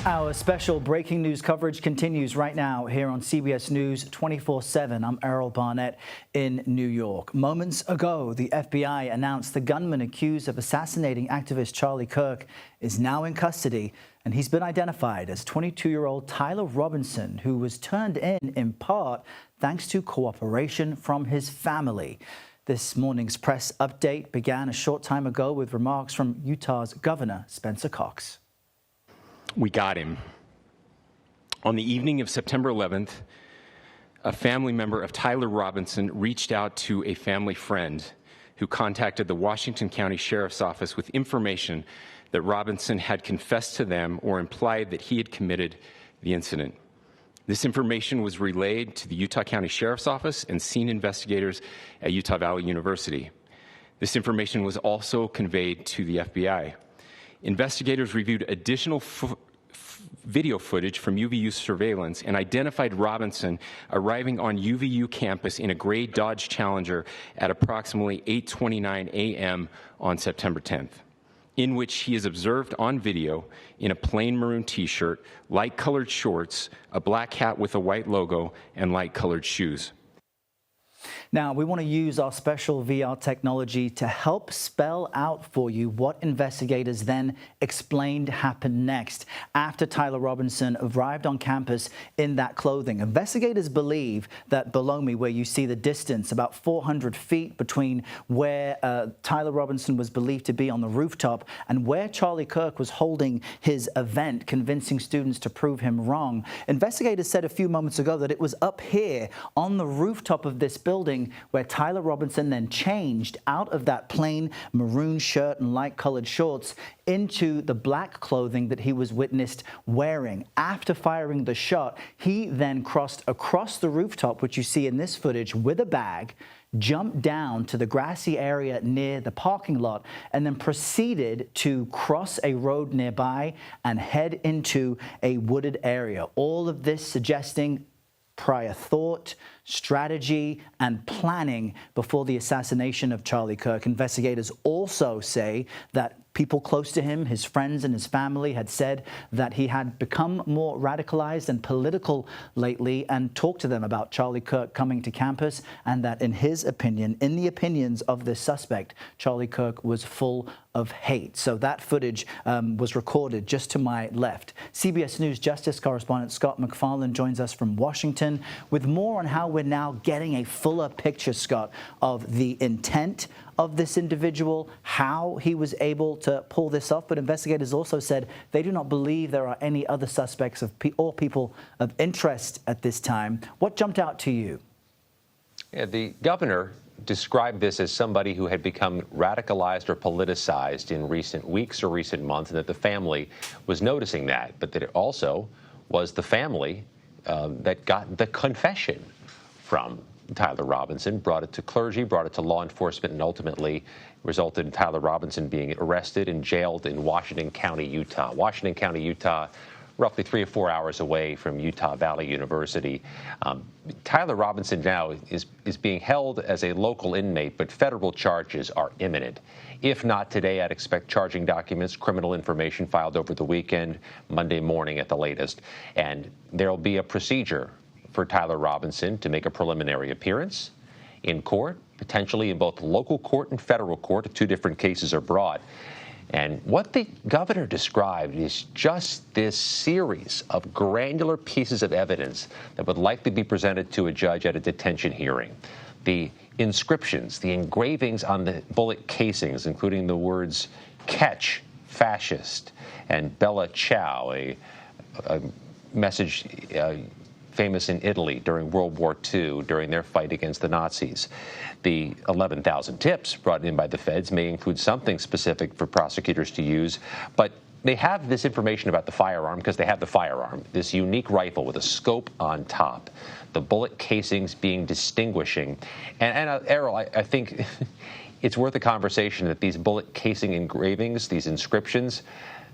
Our special breaking news coverage continues right now here on CBS News 24/7. I'm Errol Barnett in New York. Moments ago, the FBI announced the gunman accused of assassinating activist Charlie Kirk is now in custody, and he's been identified as 22-year-old Tyler Robinson, who was turned in part thanks to cooperation from his family. This morning's press update began a short time ago with remarks from Utah's Governor Spencer Cox. We got him. On the evening of September 11th, a family member of Tyler Robinson reached out to a family friend who contacted the Washington County Sheriff's Office with information that Robinson had confessed to them or implied that he had committed the incident. This information was relayed to the Utah County Sheriff's Office and scene investigators at Utah Valley University. This information was also conveyed to the FBI. Investigators reviewed additional video footage from UVU surveillance and identified Robinson arriving on UVU campus in a gray Dodge Challenger at approximately 8:29 a.m. on September 10th, in which he is observed on video in a plain maroon t-shirt, light-colored shorts, a black hat with a white logo, and light-colored shoes. Now, we want to use our special VR technology to help spell out for you what investigators then explained happened next after Tyler Robinson arrived on campus in that clothing. Investigators believe that below me, where you see the distance, about 400 feet between where Tyler Robinson was believed to be on the rooftop and where Charlie Kirk was holding his event, convincing students to prove him wrong. Investigators said a few moments ago that it was up here on the rooftop of this building where Tyler Robinson then changed out of that plain maroon shirt and light-colored shorts into the black clothing that he was witnessed wearing. After firing the shot, he then crossed across the rooftop, which you see in this footage, with a bag, jumped down to the grassy area near the parking lot, and then proceeded to cross a road nearby and head into a wooded area. All of this suggesting prior thought, strategy, and planning before the assassination of Charlie Kirk. Investigators also say that people close to him, his friends and his family, had said that he had become more radicalized and political lately, and talked to them about Charlie Kirk coming to campus, and that in his opinion, in the opinions of this suspect, Charlie Kirk was full of hate. So that footage was recorded just to my left. CBS News Justice correspondent Scott MacFarlane joins us from Washington with more on how we're now getting a fuller picture, Scott, of the intent of this individual, how he was able to pull this off. But investigators also said they do not believe there are any other suspects or people of interest at this time. What jumped out to you? Yeah, the governor described this as somebody who had become radicalized or politicized in recent weeks or recent months, and that the family was noticing that, but that it also was the family that got the confession from Tyler Robinson, brought it to clergy, brought it to law enforcement, and ultimately resulted in Tyler Robinson being arrested and jailed in Washington County, Utah. Washington County, Utah, roughly 3 or 4 hours away from Utah Valley University. Tyler Robinson now is being held as a local inmate, but federal charges are imminent. If not today, I'd expect charging documents, criminal information filed over the weekend, Monday morning at the latest. And there'll be a procedure for Tyler Robinson to make a preliminary appearance in court, potentially in both local court and federal court if 2 different cases are brought. And what the governor described is just this series of granular pieces of evidence that would likely be presented to a judge at a detention hearing. The inscriptions, the engravings on the bullet casings, including the words "catch fascist" and "Bella Ciao," a message famous in Italy during World War II, during their fight against the Nazis. The 11,000 tips brought in by the feds may include something specific for prosecutors to use, but they have this information about the firearm because they have the firearm, this unique rifle with a scope on top, the bullet casings being distinguishing. And Errol, I think it's worth a conversation that these bullet casing engravings, these inscriptions,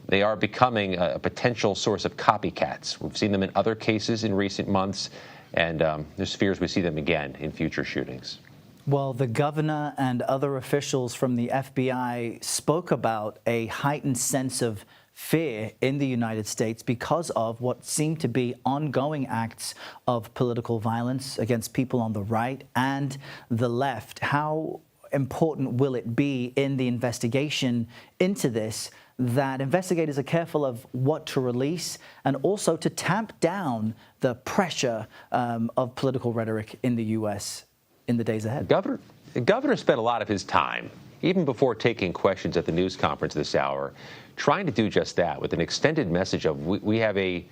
they are becoming a potential source of copycats. We've seen them in other cases in recent months, and there's fears we see them again in future shootings. Well, the governor and other officials from the FBI spoke about a heightened sense of fear in the United States because of what seem to be ongoing acts of political violence against people on the right and the left. How important will it be in the investigation into this that investigators are careful of what to release and also to tamp down the pressure of political rhetoric in the U.S. in the days ahead? The governor spent a lot of his time, even before taking questions at the news conference this hour, trying to do just that with an extended message of we have a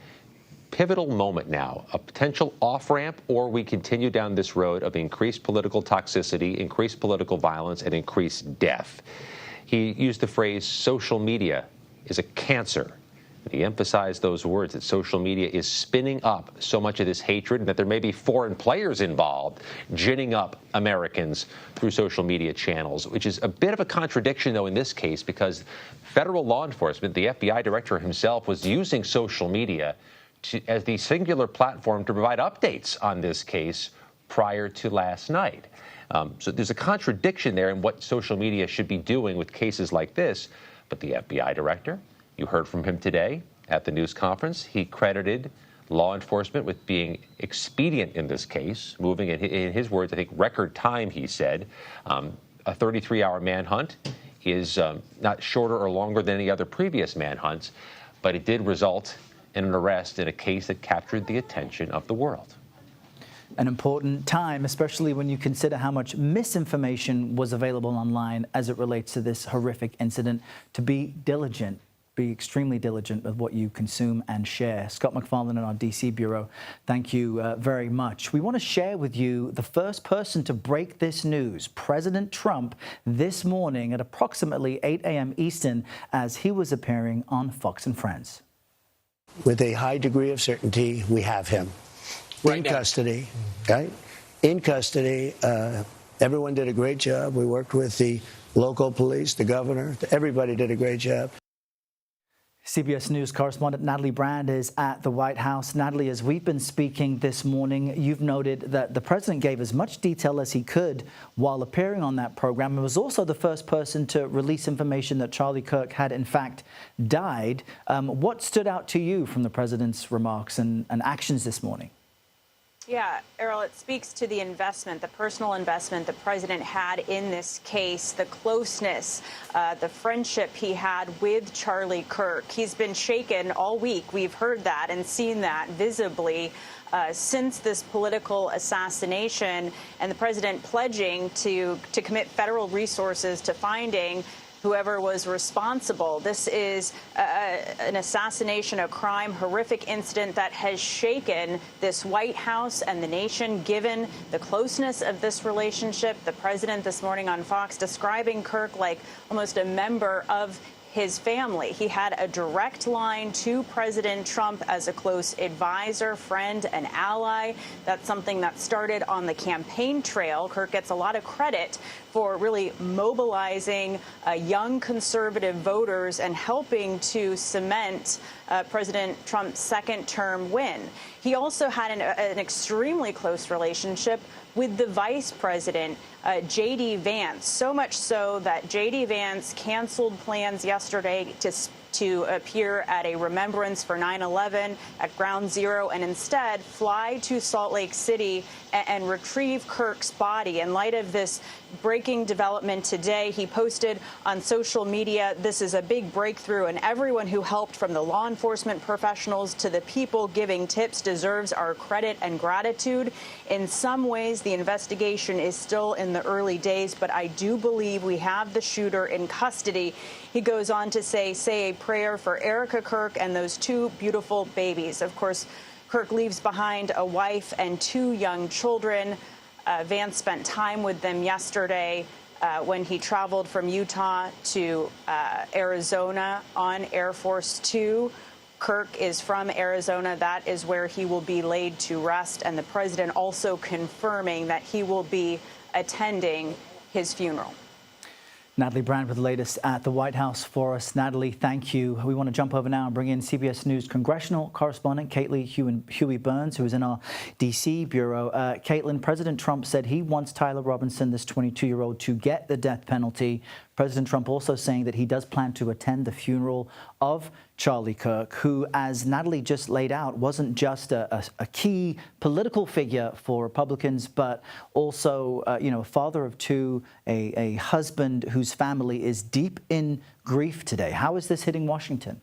pivotal moment now, a potential off-ramp, or we continue down this road of increased political toxicity, increased political violence, and increased death. He used the phrase social media is a cancer. He emphasized those words, that social media is spinning up so much of this hatred and that there may be foreign players involved ginning up Americans through social media channels, which is a bit of a contradiction, though, in this case, because federal law enforcement, the FBI director himself, was using social media as the singular platform to provide updates on this case prior to last night. So there's a contradiction there in what social media should be doing with cases like this. But the FBI director, you heard from him today at the news conference. He credited law enforcement with being expedient in this case, moving, in his words, I think, record time, he said. A 33-hour manhunt is not shorter or longer than any other previous manhunts, but it did result in an arrest in a case that captured the attention of the world. An important time, especially when you consider how much misinformation was available online as it relates to this horrific incident, to be diligent. Be extremely diligent with what you consume and share. Scott MacFarlane in our D.C. Bureau, thank you very much. We want to share with you the first person to break this news, President Trump, this morning at approximately 8 a.m. Eastern as he was appearing on Fox and Friends. With a high degree of certainty, we have him in custody, right? In custody. Everyone did a great job. We worked with the local police, the governor. Everybody did a great job. CBS News correspondent Natalie Brand is at the White House. Natalie, as we've been speaking this morning, you've noted that the president gave as much detail as he could while appearing on that program and was also the first person to release information that Charlie Kirk had, in fact, died. What stood out to you from the president's remarks and actions this morning? Yeah, Errol, it speaks to the investment, the personal investment the president had in this case, the closeness, the friendship he had with Charlie Kirk. He's been shaken all week. We've heard that and seen that visibly since this political assassination, and the president pledging to commit federal resources to finding whoever was responsible. This is an assassination, a crime, horrific incident that has shaken this White House and the nation, given the closeness of this relationship. The president this morning on Fox describing Kirk like almost a member of his family. He had a direct line to President Trump as a close advisor, friend, and ally. That's something that started on the campaign trail. Kirk gets a lot of credit for really mobilizing young conservative voters and helping to cement President Trump's second-term win. He also had an extremely close relationship with the vice president, J.D. Vance, so much so that J.D. Vance canceled plans yesterday to appear at a remembrance for 9/11 at Ground Zero and instead fly to Salt Lake City and retrieve Kirk's body. In light of this breaking development today, he posted on social media, "This is a big breakthrough, and everyone who helped, from the law enforcement professionals to the people giving tips, deserves our credit and gratitude. In some ways, the investigation is still in the early days, but I do believe we have the shooter in custody." He goes on to say a prayer for Erica Kirk and those two beautiful babies. Of course, Kirk leaves behind a wife and two young children. Vance spent time with them yesterday when he traveled from Utah to Arizona on Air Force Two. Kirk is from Arizona. That is where he will be laid to rest. And the president also confirming that he will be attending his funeral. Natalie Brand with the latest at the White House for us. Natalie, thank you. We want to jump over now and bring in CBS News congressional correspondent Caitlin Huey-Burns, who is in our D.C. bureau. Caitlin, President Trump said he wants Tyler Robinson, this 22-year-old, to get the death penalty. President Trump also saying that he does plan to attend the funeral of Charlie Kirk, who, as Natalie just laid out, wasn't just a key political figure for Republicans, but also, a father of two, a husband whose family is deep in grief today. How is this hitting Washington?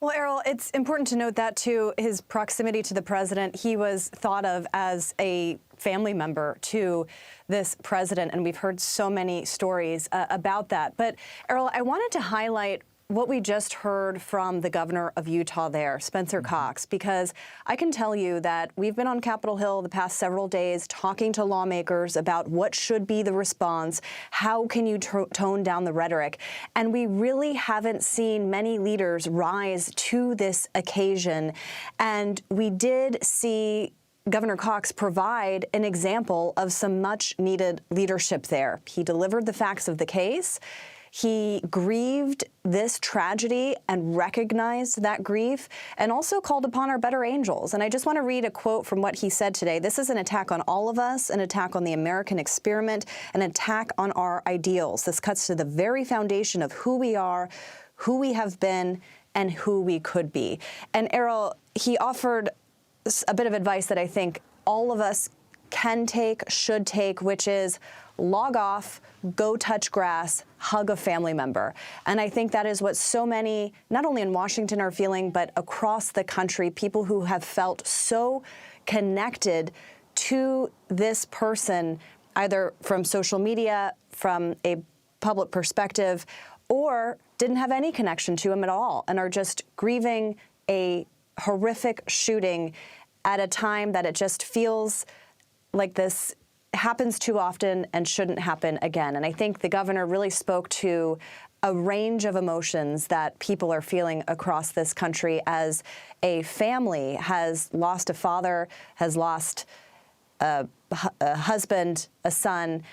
Well, Errol, it's important to note that, too, his proximity to the president. He was thought of as a family member to this president, and we've heard so many stories about that. But, Errol, I wanted to highlight what we just heard from the governor of Utah there, Spencer Cox, because I can tell you that we've been on Capitol Hill the past several days talking to lawmakers about what should be the response, how can you tone down the rhetoric, and we really haven't seen many leaders rise to this occasion. And we did see Governor Cox provide an example of some much-needed leadership there. He delivered the facts of the case. He grieved this tragedy and recognized that grief, and also called upon our better angels. And I just want to read a quote from what he said today. This is an attack on all of us, an attack on the American experiment, an attack on our ideals. This cuts to the very foundation of who we are, who we have been, and who we could be. And Errol, he offered a bit of advice that I think all of us can take, should take, which is log off, go touch grass, hug a family member. And I think that is what so many, not only in Washington, are feeling, but across the country, people who have felt so connected to this person, either from social media, from a public perspective, or didn't have any connection to him at all, and are just grieving a horrific shooting at a time that it just feels like this happens too often and shouldn't happen again. And I think the governor really spoke to a range of emotions that people are feeling across this country as a family has lost a father, has lost a husband, a son,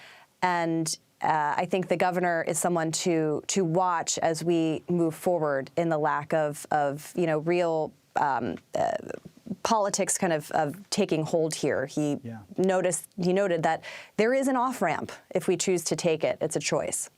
and I think the governor is someone to watch as we move forward in the lack of real politics kind of taking hold here. He noted that there is an off-ramp if we choose to take it. It's a choice.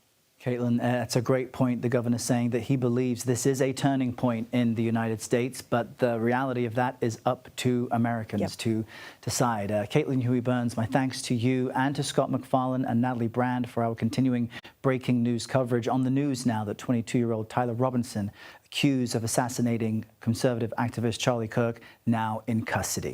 Caitlin, that's a great point. The governor's saying that he believes this is a turning point in the United States, but the reality of that is up to Americans to decide. Caitlin Huey-Burns, my thanks to you and to Scott MacFarlane and Natalie Brand for our continuing breaking news coverage. On the news now that 22-year-old Tyler Robinson, accused of assassinating conservative activist Charlie Kirk, now in custody.